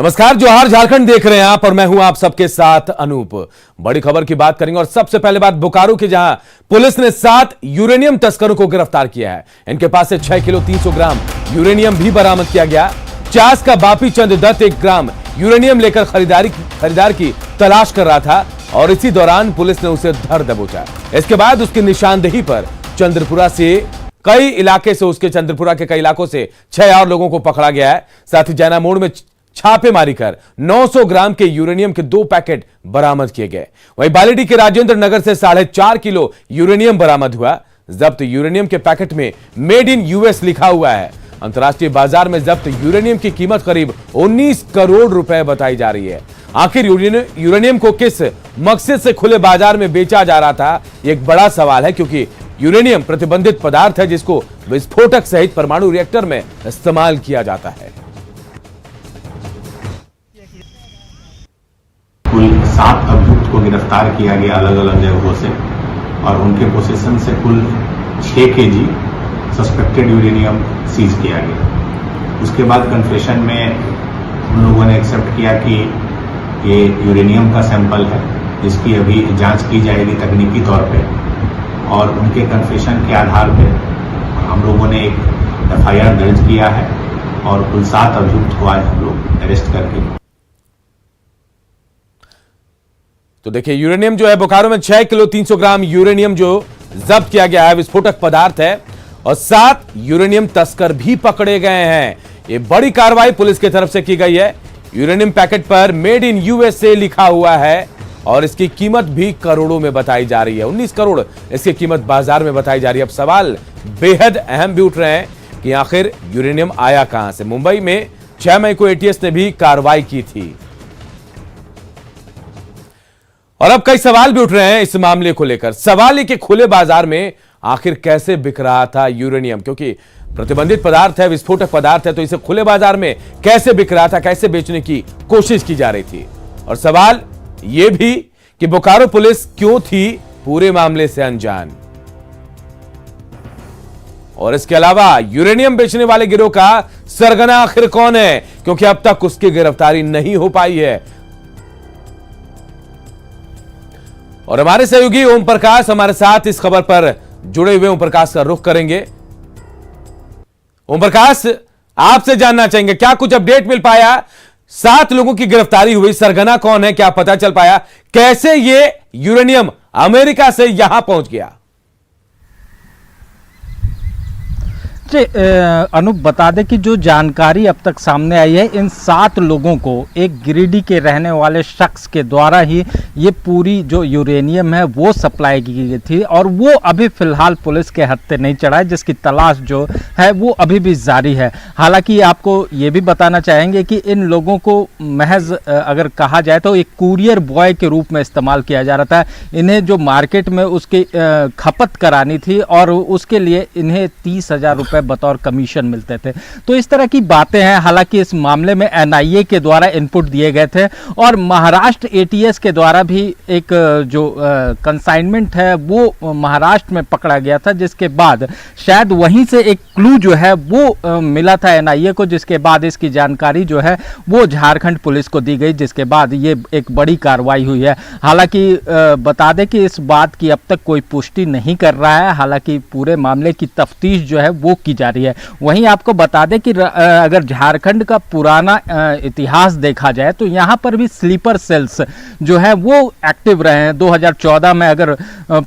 नमस्कार, जोहार झारखंड देख रहे हैं आप और मैं हूं आप सबके साथ अनूप। बड़ी खबर की बात करेंगे और सबसे पहले बात बोकारो की, जहां पुलिस ने 7 यूरेनियम तस्करों को गिरफ्तार किया है। इनके पास से 6 किलो 300 ग्राम यूरेनियम भी बरामद किया गया। चास का बापी चंद दत्त 1 ग्राम यूरेनियम लेकर खरीदार की तलाश कर रहा था और इसी दौरान पुलिस ने उसे धर दबोचा। इसके बाद उसकी निशानदेही पर चंद्रपुरा के कई इलाकों से 6 और लोगों को पकड़ा गया है। साथ ही जैना मोड़ में छापेमारी कर 900 ग्राम के यूरेनियम के 2 पैकेट बरामद किए गए। वहीं बालीडीह के राजेंद्र नगर से 4.5 किलो यूरेनियम बरामद हुआ। जब्त यूरेनियम के पैकेट में मेड इन यूएस लिखा हुआ है। अंतर्राष्ट्रीय बाजार में जब्त यूरेनियम की कीमत करीब 19 करोड़ रुपए बताई जा रही है। आखिर यूरेनियम को किस मकसद से खुले बाजार में बेचा जा रहा था, यह एक बड़ा सवाल है, क्योंकि यूरेनियम प्रतिबंधित पदार्थ है जिसको विस्फोटक सहित परमाणु रिएक्टर में इस्तेमाल किया जाता है। कुल 7 अभियुक्त को गिरफ्तार किया गया अलग अलग जगहों से और उनके पोजीशन से कुल 6 केजी सस्पेक्टेड यूरेनियम सीज किया गया। उसके बाद कन्फेशन में उन लोगों ने एक्सेप्ट किया कि ये यूरेनियम का सैंपल है, जिसकी अभी जांच की जाएगी तकनीकी तौर पे, और उनके कन्फेशन के आधार पे हम लोगों ने एक FIR दर्ज किया है और कुल 7 अभियुक्त को आज हम लोग अरेस्ट करके। तो देखिए, यूरेनियम जो है बोकारो में 6 किलो 300 ग्राम यूरेनियम जो जब्त किया गया है, विस्फोटक पदार्थ है, और 7 यूरेनियम तस्कर भी पकड़े गए हैं। ये बड़ी कार्रवाई पुलिस की तरफ से की गई है। यूरेनियम पैकेट पर मेड इन यूएसए लिखा हुआ है और इसकी कीमत भी करोड़ों में बताई जा रही है। 19 करोड़ इसकी कीमत बाजार में बताई जा रही है। अब सवाल बेहद अहम भी उठ रहे हैं कि आखिर यूरेनियम आया कहां से। मुंबई में 6 मई को ATS ने भी कार्रवाई की थी और अब कई सवाल भी उठ रहे हैं इस मामले को लेकर। सवाल है कि खुले बाजार में आखिर कैसे बिक रहा था यूरेनियम, क्योंकि प्रतिबंधित पदार्थ है, विस्फोटक पदार्थ है, तो इसे खुले बाजार में कैसे बिक रहा था, कैसे बेचने की कोशिश की जा रही थी। और सवाल यह भी कि बोकारो पुलिस क्यों थी पूरे मामले से अनजान। और इसके अलावा यूरेनियम बेचने वाले गिरोह का सरगना आखिर कौन है, क्योंकि अब तक उसकी गिरफ्तारी नहीं हो पाई है। और हमारे सहयोगी ओम प्रकाश हमारे साथ इस खबर पर जुड़े हुए। ओम प्रकाश का रुख करेंगे। ओम प्रकाश, आपसे जानना चाहेंगे क्या कुछ अपडेट मिल पाया? 7 लोगों की गिरफ्तारी हुई, सरगना कौन है, क्या पता चल पाया? कैसे ये यूरेनियम अमेरिका से यहां पहुंच गया? अनूप, बता दें कि जो जानकारी अब तक सामने आई है, इन 7 लोगों को एक गिरिडीह के रहने वाले शख्स के द्वारा ही ये पूरी जो यूरेनियम है वो सप्लाई की गई थी और वो अभी फिलहाल पुलिस के हत्थे नहीं चढ़ा है, जिसकी तलाश जो है वो अभी भी जारी है। हालांकि आपको ये भी बताना चाहेंगे कि इन लोगों को महज अगर कहा जाए तो एक कुरियर बॉय के रूप में इस्तेमाल किया जा रहा था। इन्हें जो मार्केट में उसकी खपत करानी थी और उसके लिए इन्हें 30,000 रुपये बतौर कमीशन मिलते थे। तो इस तरह की बातें हैं। हालांकि इस मामले में NIA के द्वारा इनपुट दिए गए थे और महाराष्ट्र ATS के द्वारा भी एक जो कंसाइनमेंट है वो महाराष्ट्र में पकड़ा गया था, जिसके बाद शायद वहीं से एक क्लू जो है वो मिला था NIA को, जिसके बाद इसकी जानकारी जो है वो झारखंड पुलिस को दी गई, जिसके बाद ये एक बड़ी कार्रवाई हुई है। हालांकि बता दें कि इस बात की अब तक कोई पुष्टि नहीं कर रहा है। हालांकि पूरे मामले की तफ्तीश जो है वो की जा रही है। वहीं आपको बता दें कि अगर झारखंड का पुराना इतिहास देखा जाए तो यहां पर भी स्लीपर सेल्स जो है वो एक्टिव रहे हैं। 2014 में अगर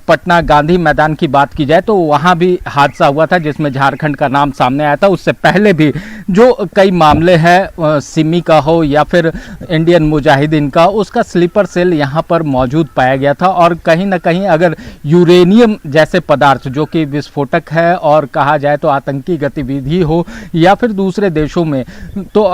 पटना गांधी मैदान की बात की जाए तो वहां भी हादसा हुआ था जिसमें झारखंड का नाम सामने आया था। उससे पहले भी जो कई मामले हैं, सिमी का हो या फिर इंडियन मुजाहिदीन का, उसका स्लीपर सेल यहां पर मौजूद पाया गया था। और कहीं ना कहीं अगर यूरेनियम जैसे पदार्थ जो कि विस्फोटक है और कहा जाए तो आतंकी गतिविधि हो या फिर दूसरे देशों में तो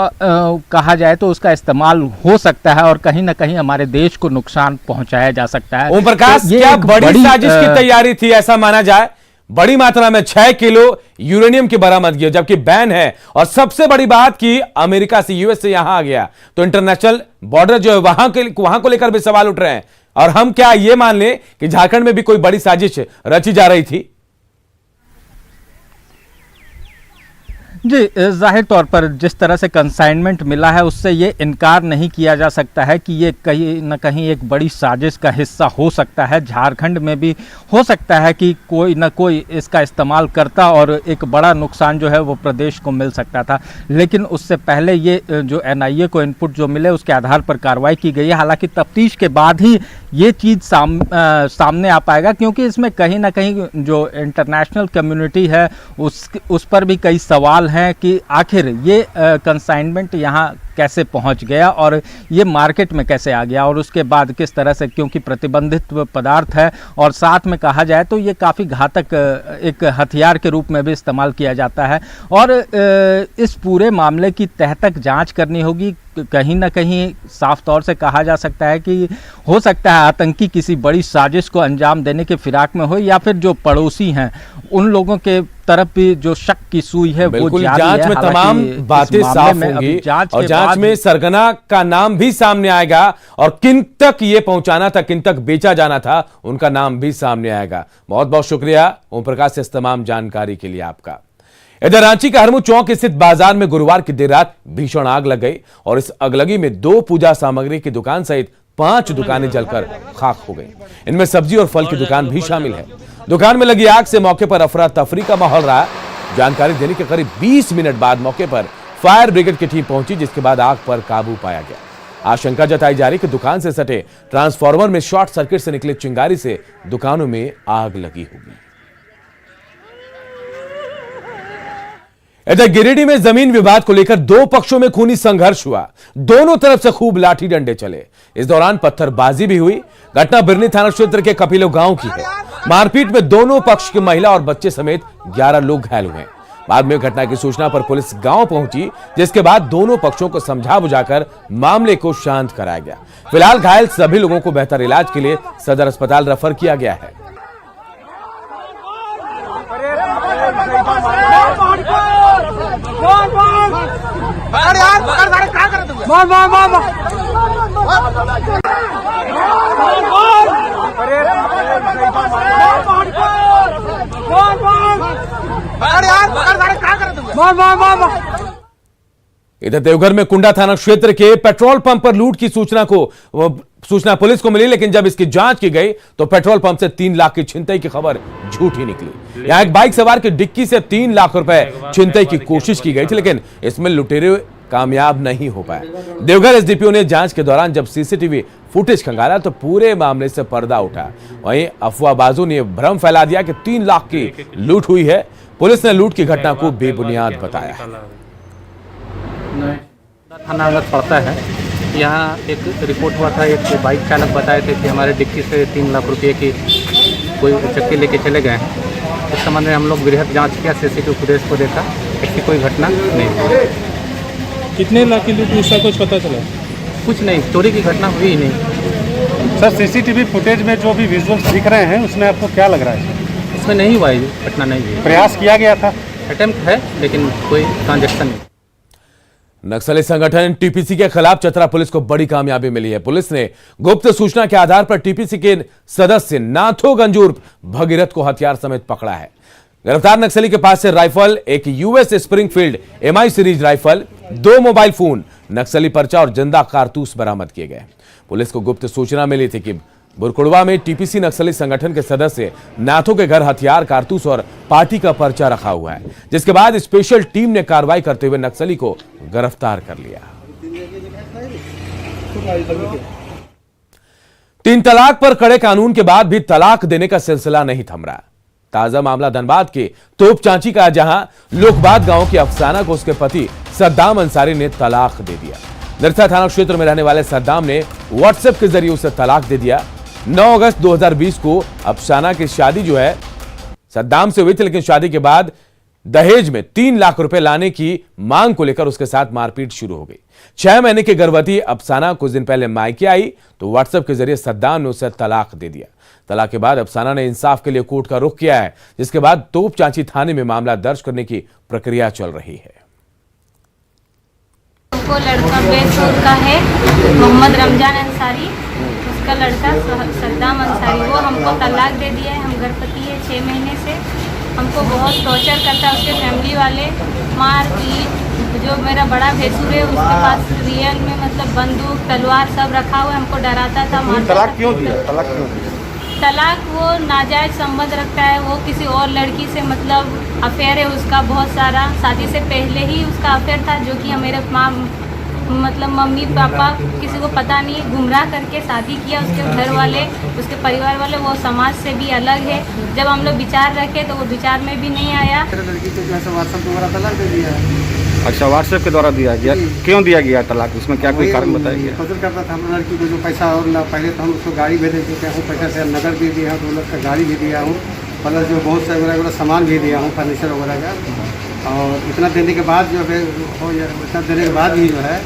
कहा जाए तो उसका इस्तेमाल हो सकता है और कहीं ना कहीं हमारे देश को नुकसान पहुंचाया जा सकता है। ओम प्रकाश, तो क्या बड़ी साजिश की तैयारी थी, ऐसा माना जाए? बड़ी मात्रा में 6 किलो यूरेनियम की बरामदगी, जबकि बैन है, और सबसे बड़ी बात कि अमेरिका से US से यहां आ गया, तो इंटरनेशनल बॉर्डर जो है वहां को लेकर भी सवाल उठ रहे हैं। और हम क्या यह मान लें कि झारखंड में भी कोई बड़ी साजिश रची जा रही थी? जी, जाहिर तौर पर जिस तरह से कंसाइनमेंट मिला है उससे ये इनकार नहीं किया जा सकता है कि ये कहीं न कहीं एक बड़ी साजिश का हिस्सा हो सकता है। झारखंड में भी हो सकता है कि कोई न कोई इसका इस्तेमाल करता और एक बड़ा नुकसान जो है वो प्रदेश को मिल सकता था। लेकिन उससे पहले ये जो एनआईए को इनपुट जो मिले उसके आधार पर कार्रवाई की गई है। हालांकि तफ्तीश के बाद ही ये चीज़ सामने आ पाएगा, क्योंकि इसमें कहीं ना कहीं जो इंटरनेशनल कम्युनिटी है उस पर भी कई सवाल हैं कि आखिर ये कंसाइनमेंट यहाँ कैसे पहुंच गया और ये मार्केट में कैसे आ गया, और उसके बाद किस तरह से, क्योंकि प्रतिबंधित पदार्थ है और साथ में कहा जाए तो ये काफ़ी घातक एक हथियार के रूप में भी इस्तेमाल किया जाता है। और इस पूरे मामले की तह तक जांच करनी होगी। कहीं ना कहीं साफ तौर से कहा जा सकता है कि हो सकता है आतंकी किसी बड़ी साजिश को अंजाम देने के फिराक में हो, या फिर जो पड़ोसी हैं उन लोगों के तरफ भी जो शक की सुई है वो जारी है। जांच में तमाम बातें साफ होंगी और जांच में सरगना का नाम भी सामने आएगा और किन तक ये पहुंचाना था, किन तक बेचा जाना था, उनका नाम भी सामने आएगा। बहुत बहुत शुक्रिया ओम प्रकाश इस तमाम जानकारी के लिए आपका। इधर रांची का हरमू चौक स्थित बाजार में गुरुवार की देर रात भीषण आग लग गई और इस अगलगी में 2 पूजा सामग्री की दुकान सहित 5 दुकानें जलकर खाक हो गई। इनमें सब्जी और फल की दुकान भी शामिल है। दुकान में लगी आग से मौके पर अफरा तफरी का माहौल रहा। जानकारी देने के करीब 20 मिनट बाद मौके पर फायर ब्रिगेड की टीम पहुंची, जिसके बाद आग पर काबू पाया गया। आशंका जताई जा रही कि दुकान से सटे ट्रांसफार्मर में शॉर्ट सर्किट से निकले चिंगारी से दुकानों में आग लगी होगी। इधर गिरिडीह में जमीन विवाद को लेकर 2 पक्षों में खूनी संघर्ष हुआ। दोनों तरफ से खूब लाठी डंडे चले। इस दौरान पत्थरबाजी भी हुई। घटना बिरनी थाना क्षेत्र के कपिलो गांव की है। मारपीट में दोनों पक्ष की महिला और बच्चे समेत 11 लोग घायल हुए। बाद में घटना की सूचना पर पुलिस गांव पहुंची, जिसके बाद दोनों पक्षों को समझा बुझाकर मामले को शांत कराया गया। फिलहाल घायल सभी लोगों को बेहतर इलाज के लिए सदर अस्पताल रेफर किया गया है। इधर देवघर में कुंडा थाना क्षेत्र के पेट्रोल पंप पर लूट की सूचना पुलिस को मिली, लेकिन जब इसकी जांच की गई तो पेट्रोल पंप से 3 लाख की छिनतई की खबर झूठी निकली। यहां एक बाइक सवार की डिक्की से 3 लाख रुपए छिनतई की कोशिश की गई थी, लेकिन इसमें लुटेरे कामयाब नहीं हो पाए। देवघर एसडीपीओ ने जांच के दौरान जब सीसीटीवी फुटेज खंगाला तो पूरे मामले से पर्दा उठा। वहीं अफवाहबाजों ने भ्रम फैला दिया कि 3 लाख की लूट हुई है। पुलिस ने लूट की घटना को बेबुनियाद बताया। थाना पड़ता है। यहाँ एक रिपोर्ट हुआ था, एक बाइक चालक बताए थे कि हमारे डिक्की से 3 लाख रुपए की कोई चक्की लेके चले गए हैं। इस संबंध में हम लोग बृहद जांच किया, सीसीटीवी फुटेज को देखा, ऐसी कोई घटना नहीं। कितने लाख की लूट, इसका कुछ पता चला? कुछ नहीं, चोरी की घटना हुई ही नहीं। सर सीसीटीवी फुटेज में जो भी विजुअल्स दिख रहे हैं उसमें आपको क्या लग रहा है? इसमें नहीं हुआ, घटना नहीं हुई। प्रयास किया गया था, अटेम्प्ट है, लेकिन कोई ट्रांजैक्शन नहीं। नक्सली संगठन टीपीसी के खिलाफ चतरा पुलिस को बड़ी कामयाबी मिली है। पुलिस ने गुप्त सूचना के आधार पर टीपीसी के सदस्य नाथो गंजूर भगीरथ को हथियार समेत पकड़ा है। गिरफ्तार नक्सली के पास से राइफल, एक US Springfield MI series rifle, 2 mobile phone, नक्सली पर्चा और जिंदा कारतूस बरामद किए गए। पुलिस को गुप्त सूचना मिली थी कि बुरकुड़वा में टीपीसी नक्सली संगठन के सदस्य नाथो के घर हथियार, कारतूस और पार्टी का पर्चा रखा हुआ है, जिसके बाद स्पेशल टीम ने कार्रवाई करते हुए नक्सली को गिरफ्तार कर लिया। 3 तलाक पर कड़े कानून के बाद भी तलाक देने का सिलसिला नहीं थम रहा। ताजा मामला धनबाद के तोप चांची का, जहां लोकबाद गांव की अफसाना को उसके पति सद्दाम अंसारी ने तलाक दे दिया। नरसा थाना क्षेत्र में रहने वाले सद्दाम ने व्हाट्सएप के जरिए उसे तलाक दे दिया। 9 अगस्त 2020 को अफसाना की शादी जो है सद्दाम से हुई थी, लेकिन शादी के बाद दहेज में 3 लाख रुपए लाने की मांग को लेकर उसके साथ मारपीट शुरू हो गई। 6 महीने की गर्भवती अफसाना कुछ दिन पहले मायके आई तो व्हाट्सएप के जरिए सद्दाम ने उसे तलाक दे दिया। तलाक के बाद अफसाना ने इंसाफ के लिए कोर्ट का रुख किया है, जिसके बाद तोप चांची थाने में मामला दर्ज करने की प्रक्रिया चल रही है। वो लड़का बेसूर का है, मोहम्मद रमजान अंसारी, उसका लड़का सद्दाम अंसारी, वो हमको तलाक दे दिया है। हम गर्भवती है 6 महीने से। हमको बहुत टॉर्चर करता है, उसके फैमिली वाले मार पीट। जो मेरा बड़ा भैंसुर है उसके पास रियल में मतलब बंदूक तलवार सब रखा हुआ है, हमको डराता था, मारता था। तलाक क्यों दिया? तलाक क्यों दिया? तलाक वो नाजायज संबंध रखता है, वो किसी और लड़की से मतलब अफेयर है उसका बहुत सारा। शादी से पहले ही उसका अफेयर था, जो कि मेरे माँ मतलब मम्मी पापा किसी को पता नहीं, गुमराह करके शादी किया उसके घर वाले, उसके परिवार वाले। वो समाज से भी अलग है। जब हम लोग विचार रखे तो वो विचार में भी नहीं आया। लड़की को जो है व्हाट्सएप द्वारा तलाक दे दिया है। अच्छा, व्हाट्सएप के द्वारा दिया गया? क्यों दिया गया तलाक? उसमें क्या कोई कारण बताया गया? फजल करता था हम लड़की को जो पैसा, और ना पहले तो हम उसको गाड़ी भेज देते हैं, पैसा से नगर दे दिया हूँ, 2 लाख का गाड़ी भी दिया हूँ, प्लस जो बहुत सारा सामान भी दिया हूँ फर्नीचर वगैरह का। और इतना देने के बाद जो है इतना देने के बाद भी जो है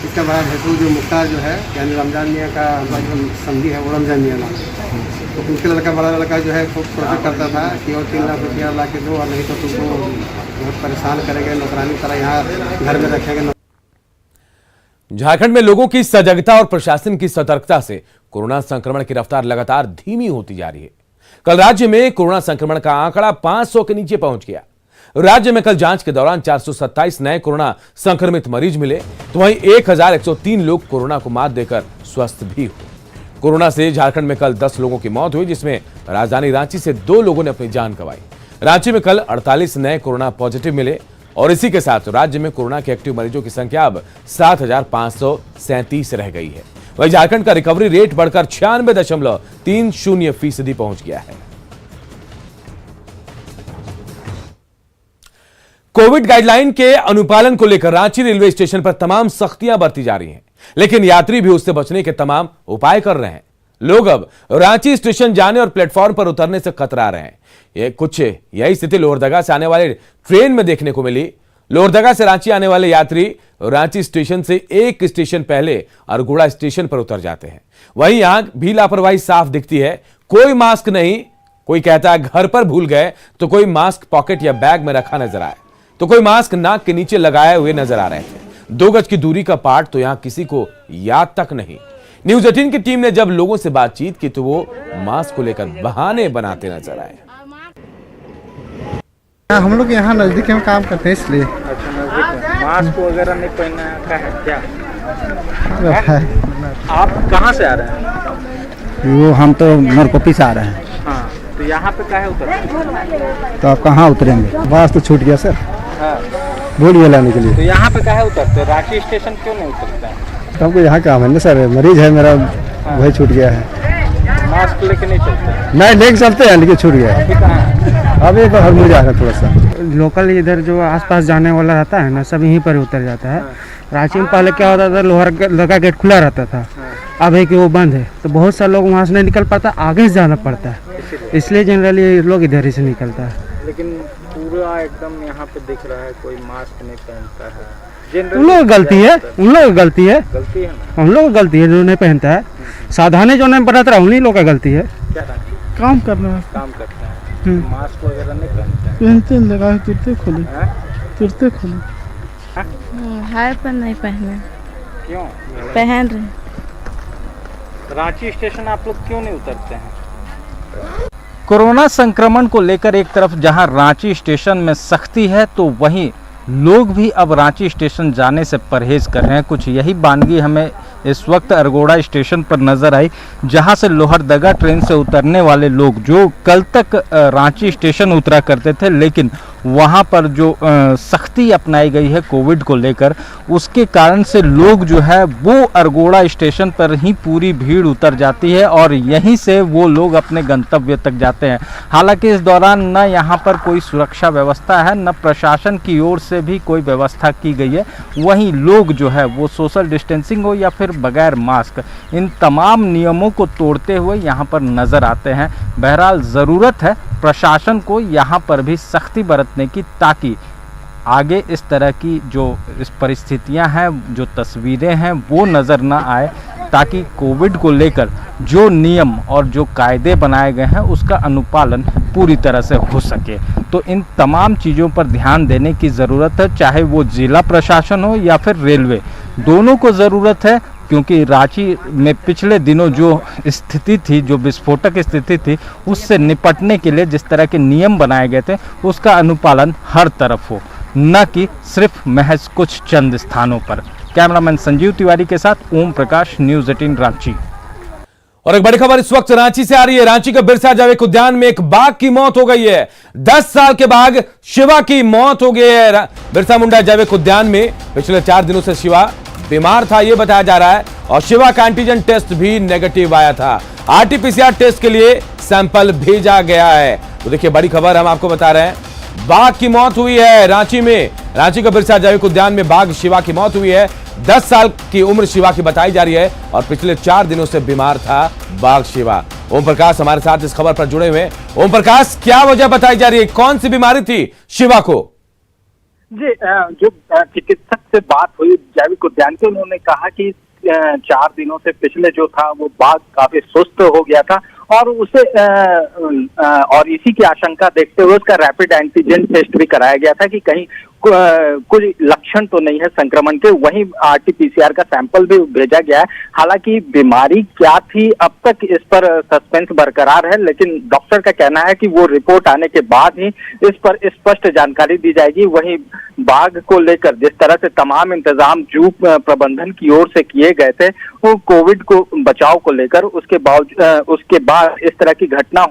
इसके बाद हेतु जो मुख्तार जो है यानी रमजान मियाँ का जो समझी है वो रमजान मियाँ नाम, तो उनके लड़का बड़ा लड़का जो है खूब प्रोजेक्ट करता था कि और 3 लाख रुपया ला के दो, और नहीं तो तुमको बहुत परेशान करेंगे, नौकरानी तरह यहाँ घर में रखेंगे। झारखंड में लोगों की सजगता और प्रशासन की सतर्कता से कोरोना संक्रमण की रफ्तार लगातार धीमी होती जा रही है। कल राज्य में कोरोना संक्रमण का आंकड़ा 500 के नीचे पहुंच गया। राज्य में कल जांच के दौरान 427 नए कोरोना संक्रमित मरीज मिले, तो वहीं 1103 लोग कोरोना को मात देकर स्वस्थ भी हुए। कोरोना से झारखंड में कल 10 लोगों की मौत हुई, जिसमें राजधानी रांची से 2 लोगों ने अपनी जान गंवाई। रांची में कल 48 नए कोरोना पॉजिटिव मिले और इसी के साथ राज्य में कोरोना के एक्टिव मरीजों की संख्या अब 7,537 रह गई है। वहीं झारखंड का रिकवरी रेट बढ़कर 96.30% पहुंच गया है। कोविड गाइडलाइन के अनुपालन को लेकर रांची रेलवे स्टेशन पर तमाम सख्तियां बरती जा रही हैं, लेकिन यात्री भी उससे बचने के तमाम उपाय कर रहे हैं। लोग अब रांची स्टेशन जाने और प्लेटफॉर्म पर उतरने से कतरा रहे हैं। यही स्थिति लोहरदगा से आने वाले ट्रेन में देखने को मिली। लोहरदगा से रांची आने वाले यात्री रांची स्टेशन से एक स्टेशन पहले अरगोड़ा स्टेशन पर उतर जाते हैं। वहीं यहां भी लापरवाही साफ दिखती है। कोई मास्क नहीं, कोई कहता है घर पर भूल गए, तो कोई मास्क पॉकेट या बैग में रखा नजर आए, तो कोई मास्क नाक के नीचे लगाए हुए नजर आ रहे थे। 2 गज की दूरी का पाठ तो यहां किसी को याद तक नहीं। न्यूज 18 की टीम ने जब लोगों से बातचीत की तो वो मास्क को लेकर बहाने बनाते नजर आए। हम लोग यहाँ नजदीक में काम करते हैं इसलिए। अच्छा, नजदीक में मास्क वगैरह नहीं पहनना का है क्या? आप कहाँ से आ रहे हैं? वो हम तो नरकोपी से आ रहे हैं। हाँ, तो यहाँ पे काहे उतर रहे हैं? तो आप कहाँ उतरेंगे? बस तो छूट गया सर। हाँ, भूल लाने के लिए। तो यहाँ पे काहे उतरते? रांची स्टेशन क्यों नहीं उतरते हैं? तो हमको यहाँ काम है ना सर, मरीज है मेरा, वही छूट गया है। मास्क लेके नहीं चलते? नहीं, लेके चलते हैं लेकिन छूट गया है। अभी कहाँ है? अभी तो हर मुझे आ रहा थोड़ा सा। लोकल इधर जो आसपास जाने वाला रहता है ना, सब यहीं पर उतर जाता है। रांची में पहले क्या होता था, लोहरदगा गेट खुला रहता था, अब है कि वो बंद है, तो बहुत सारे लोग वहाँ से नहीं निकल पाता, आगे से जाना पड़ता है, इसलिए जनरली लोग इधर ही से निकलता है। लेकिन पूरा एकदम यहाँ पे दिख रहा है कोई मास्क नहीं पहनता है। उन लोग गलती है, उन लोग गलती है, गलती है ना? हम लोग गलती है जो नहीं पहनता है। सावधानी जो नहीं बरत रहा उन्हीं लोग का गलती है। क्या काम करना है, काम करते हैं, मास्क वगैरह नहीं पहनते हैं। पहनते लगा तुरते खोले, तुरते खोले है पर नहीं पहने। क्यों पहन रहे? रांची स्टेशन आप लोग क्यों नहीं उतरते हैं? कोरोना संक्रमण को लेकर एक तरफ जहां रांची स्टेशन में सख्ती है, तो वहीं लोग भी अब रांची स्टेशन जाने से परहेज कर रहे हैं। कुछ यही वानगी हमें इस वक्त अरगोड़ा स्टेशन पर नजर आई, जहां से लोहरदगा ट्रेन से उतरने वाले लोग जो कल तक रांची स्टेशन उतरा करते थे, लेकिन वहां पर जो सख्ती अपनाई गई है कोविड को लेकर, उसके कारण से लोग जो है वो अरगोड़ा स्टेशन पर ही पूरी भीड़ उतर जाती है और यहीं से वो लोग अपने गंतव्य तक जाते हैं। हालांकि इस दौरान न यहाँ पर कोई सुरक्षा व्यवस्था है, न प्रशासन की ओर से भी कोई व्यवस्था की गई है। वहीं लोग जो है वो सोशल डिस्टेंसिंग हो या फिर बगैर मास्क, इन तमाम नियमों को तोड़ते हुए यहाँ पर नज़र आते हैं। बहरहाल ज़रूरत है प्रशासन को यहाँ पर भी सख्ती बरतने की, ताकि आगे इस तरह की जो इस परिस्थितियाँ हैं, जो तस्वीरें हैं, वो नज़र ना आए, ताकि कोविड को लेकर जो नियम और जो कायदे बनाए गए हैं उसका अनुपालन पूरी तरह से हो सके। तो इन तमाम चीज़ों पर ध्यान देने की ज़रूरत है, चाहे वो जिला प्रशासन हो या फिर रेलवे, दोनों को ज़रूरत है क्योंकि रांची में पिछले दिनों जो स्थिति थी, जो विस्फोटक स्थिति थी, उससे निपटने के लिए जिस तरह के नियम बनाए गए थे उसका अनुपालन हर तरफ हो, न कि सिर्फ महज कुछ चंद स्थानों पर। कैमरामैन संजीव तिवारी के साथ ओम प्रकाश, न्यूज़ 18 रांची। और एक बड़ी खबर इस वक्त रांची से आ रही है। रांची के बिरसा जैविक उद्यान में एक बाघ की मौत हो गई है। 10 साल के बाघ शिवा की मौत हो गई है। बिरसा मुंडा जैविक उद्यान में पिछले 4 दिनों से शिवा बीमार था, यह बताया जा रहा है, और शिवा का एंटीजन टेस्ट भी नेगेटिव आया था। RT-PCR टेस्ट के लिए सैंपल भेजा गया है। तो देखिए, बड़ी खबर हम आपको बता रहे हैं, बाघ की मौत हुई है रांची में। रांची के बिरसा जैविक उद्यान में बाघ शिवा की मौत हुई है। 10 साल की उम्र शिवा की बताई जा रही है और पिछले 4 दिनों से बीमार था बाघ शिवा। ओम प्रकाश हमारे साथ इस खबर पर जुड़े हुए हैं। ओम प्रकाश, क्या वजह बताई जा रही है, कौन सी बीमारी थी शिवा को? जी, जो चिकित्सक से बात हुई जैविक उद्यान के, उन्होंने कहा कि 4 दिनों से पिछले जो था वो बाघ काफी सुस्त हो गया था और उसे और इसी की आशंका देखते हुए उसका रैपिड एंटीजन टेस्ट भी कराया गया था कि कहीं कुछ लक्षण तो नहीं है संक्रमण के। वहीं RT-PCR का सैंपल भी भेजा गया है। हालांकि बीमारी क्या थी अब तक इस पर सस्पेंस बरकरार है, लेकिन डॉक्टर का कहना है कि वो रिपोर्ट आने के बाद ही इस पर स्पष्ट जानकारी दी जाएगी। वहीं बाघ को लेकर जिस तरह से तमाम इंतजाम जू प्रबंधन की ओर से किए गए थे, वो कोविड को बचाव को लेकर, उसके बाद इस तरह की घटना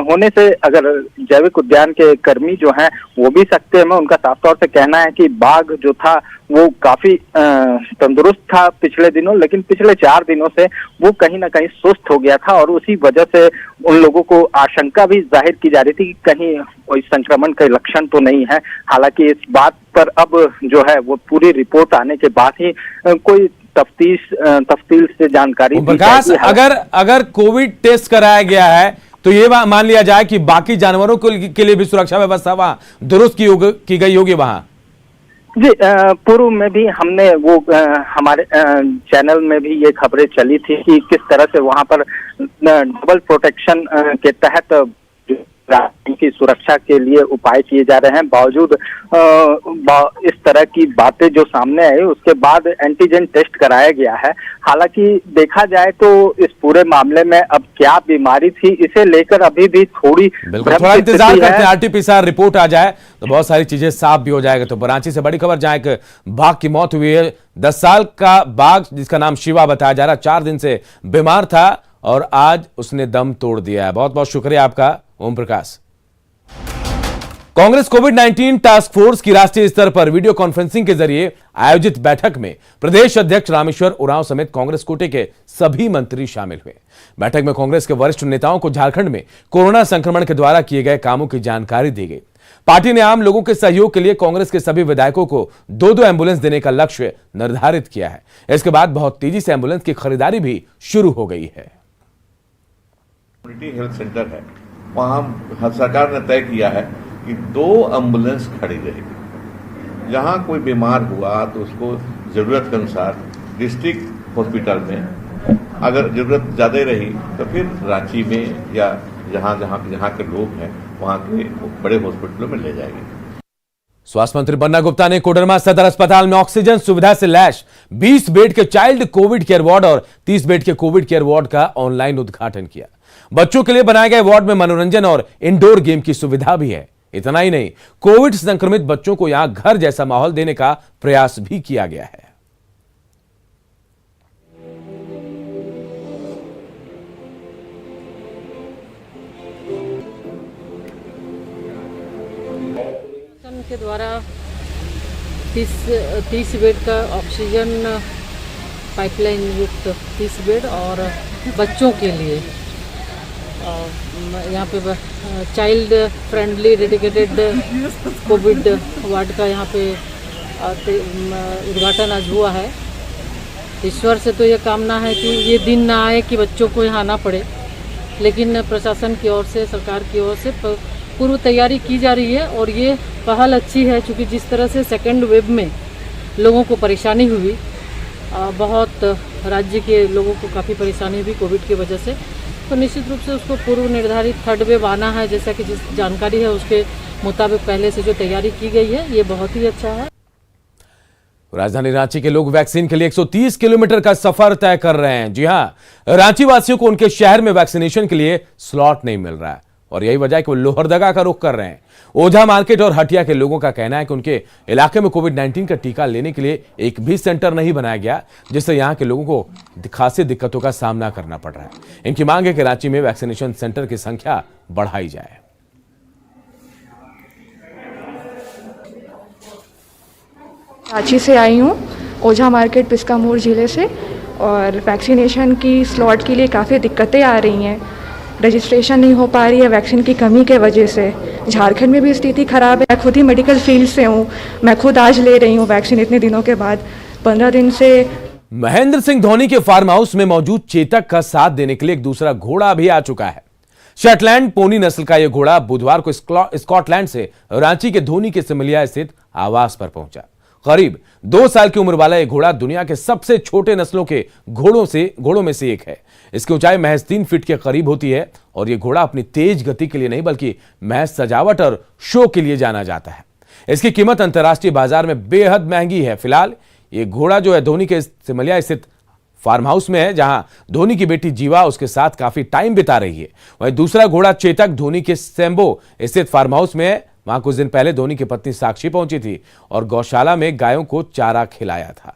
होने से अगर जैविक उद्यान के कर्मी जो हैं वो भी सकते में, उनका साफ तौर से कहना है कि बाघ जो था वो काफी तंदुरुस्त था पिछले दिनों, लेकिन पिछले 4 दिनों से वो कहीं ना कहीं सुस्त हो गया था और उसी वजह से उन लोगों को आशंका भी जाहिर की जा रही थी कि कहीं कोई संक्रमण के लक्षण तो नहीं है। हालांकि इस बात पर अब जो है वो पूरी रिपोर्ट आने के बाद ही कोई तफ्तील से जानकारी दी जाएगी। अगर कोविड टेस्ट कराया गया है तो ये मान लिया जाए कि बाकी जानवरों के लिए भी सुरक्षा व्यवस्था वहां दुरुस्त की गई होगी वहां। जी, पूर्व में भी हमने वो हमारे चैनल में भी ये खबरें चली थी कि किस तरह से वहां पर डबल प्रोटेक्शन के तहत की सुरक्षा के लिए उपाय किए जा रहे हैं। बावजूद इस तरह की बातें जो सामने आई, उसके बाद एंटीजन टेस्ट कराया गया है। हालांकि देखा जाए तो इस पूरे मामले में अब क्या बीमारी थी, इसे लेकर अभी भी थोड़ा इंतजार करते हैं। RT-PCR रिपोर्ट आ जाए तो बहुत सारी चीजें साफ भी हो जाएगा। तो रांची से बड़ी खबर, जहां एक बाघ की मौत हुई है। 10 साल का बाघ जिसका नाम शिवा बताया जा रहा, 4 दिन से बीमार था और आज उसने दम तोड़ दिया है। बहुत बहुत शुक्रिया आपका ओम प्रकाश। कांग्रेस कोविड-19 टास्क फोर्स की राष्ट्रीय स्तर पर वीडियो कॉन्फ्रेंसिंग के जरिए आयोजित बैठक में प्रदेश अध्यक्ष रामेश्वर उरांव समेत कांग्रेस कोटे के सभी मंत्री शामिल हुए। बैठक में कांग्रेस के वरिष्ठ नेताओं को झारखंड में कोरोना संक्रमण के द्वारा किए गए कामों की जानकारी दी गई। पार्टी ने आम लोगों के सहयोग के लिए कांग्रेस के सभी विधायकों को 2-2 एम्बुलेंस देने का लक्ष्य निर्धारित किया है। इसके बाद बहुत तेजी से एम्बुलेंस की खरीदारी भी शुरू हो गई है। हेल्थ सेंटर है, वहां सरकार ने तय किया है कि 2 एम्बुलेंस खड़ी रहेगी। जहां कोई बीमार हुआ तो उसको जरूरत के अनुसार डिस्ट्रिक्ट हॉस्पिटल में, अगर जरूरत ज्यादा रही तो फिर रांची में या जहां के लोग हैं वहां के बड़े हॉस्पिटलों में ले जाएंगे। स्वास्थ्य मंत्री बन्ना गुप्ता ने कोडरमा सदर अस्पताल में ऑक्सीजन सुविधा से लैस 20 बेड के चाइल्ड कोविड केयर वार्ड और 30 बेड के कोविड केयर वार्ड का ऑनलाइन उद्घाटन किया। बच्चों के लिए बनाए गए वार्ड में मनोरंजन और इंडोर गेम की सुविधा भी है। इतना ही नहीं, कोविड संक्रमित बच्चों को यहां घर जैसा माहौल देने का प्रयास भी किया गया है। के द्वारा 30 बेड का ऑक्सीजन पाइपलाइन युक्त 30 बेड और बच्चों के लिए यहाँ पे child friendly dedicated Covid ward का यहाँ पे उद्घाटन आज हुआ है। ईश्वर से तो ये कामना है कि ये दिन ना आए कि बच्चों को यहाँ आना पड़े, लेकिन प्रशासन की ओर से, सरकार की ओर से पूर्व तैयारी की जा रही है और ये पहल अच्छी है। क्योंकि जिस तरह से सेकेंड वेव में लोगों को परेशानी हुई, बहुत राज्य के लोगों को काफ़ी परेशानी हुई कोविड की वजह से, तो निश्चित रूप से उसको पूर्व निर्धारित थर्ड वेव आना है, जैसा कि जिस जानकारी है उसके मुताबिक पहले से जो तैयारी की गई है, ये बहुत ही अच्छा है। राजधानी रांची के लोग वैक्सीन के लिए 130 किलोमीटर का सफर तय कर रहे हैं। जी हां, रांची वासियों को उनके शहर में वैक्सीनेशन के लिए स्लॉट नहीं मिल रहा है और यही वजह है कि वो लोहरदगा का रुख कर रहे हैं। ओझा मार्केट और हटिया के लोगों का कहना है कि उनके इलाके में कोविड-19 का टीका लेने के लिए एक भी सेंटर नहीं बनाया गया, जिससे यहां के लोगों को खासी दिक्कतों का सामना करना पड़ रहा है। इनकी मांग है कि रांची में वैक्सीनेशन सेंटर की संख्या बढ़ाई जाए। रांची से आई हूँ, ओझा मार्केट पिस्का मोड़ ज़िले से, और वैक्सीनेशन की स्लॉट के लिए काफ़ी दिक्कतें आ रही हैं। रजिस्ट्रेशन नहीं हो पा रही है वैक्सीन की कमी के वजह से। झारखंड में भी स्थिति ख़राब है। मैं खुद ही मेडिकल फील्ड से हूँ, मैं खुद आज ले रही हूँ वैक्सीन इतने दिनों के बाद, 15 दिन से। महेंद्र सिंह धोनी के फार्म हाउस में मौजूद चेतक का साथ देने के लिए एक दूसरा घोड़ा भी आ चुका है। शटलैंड पोनी नस्ल का यह घोड़ा बुधवार को स्कॉटलैंड से रांची के धोनी के सिमलिया स्थित आवास पर पहुंचा। करीब 2 साल की उम्र वाला यह घोड़ा दुनिया के सबसे छोटे नस्लों के घोड़ों में से एक है। इसकी ऊंचाई महज 3 फीट के करीब होती है और यह घोड़ा अपनी तेज गति के लिए नहीं बल्कि महज सजावट और शो के लिए जाना जाता है। इसकी कीमत अंतर्राष्ट्रीय बाजार में बेहद महंगी है। फिलहाल यह घोड़ा जो है धोनी के सिमलिया स्थित फार्म हाउस में है, जहां धोनी की बेटी जीवा उसके साथ काफी टाइम बिता रही है। वहीं दूसरा घोड़ा चेतक धोनी के सेम्बो स्थित फार्म हाउस में है। वहां कुछ दिन पहले धोनी की पत्नी साक्षी पहुंची थी और गौशाला में गायों को चारा खिलाया था।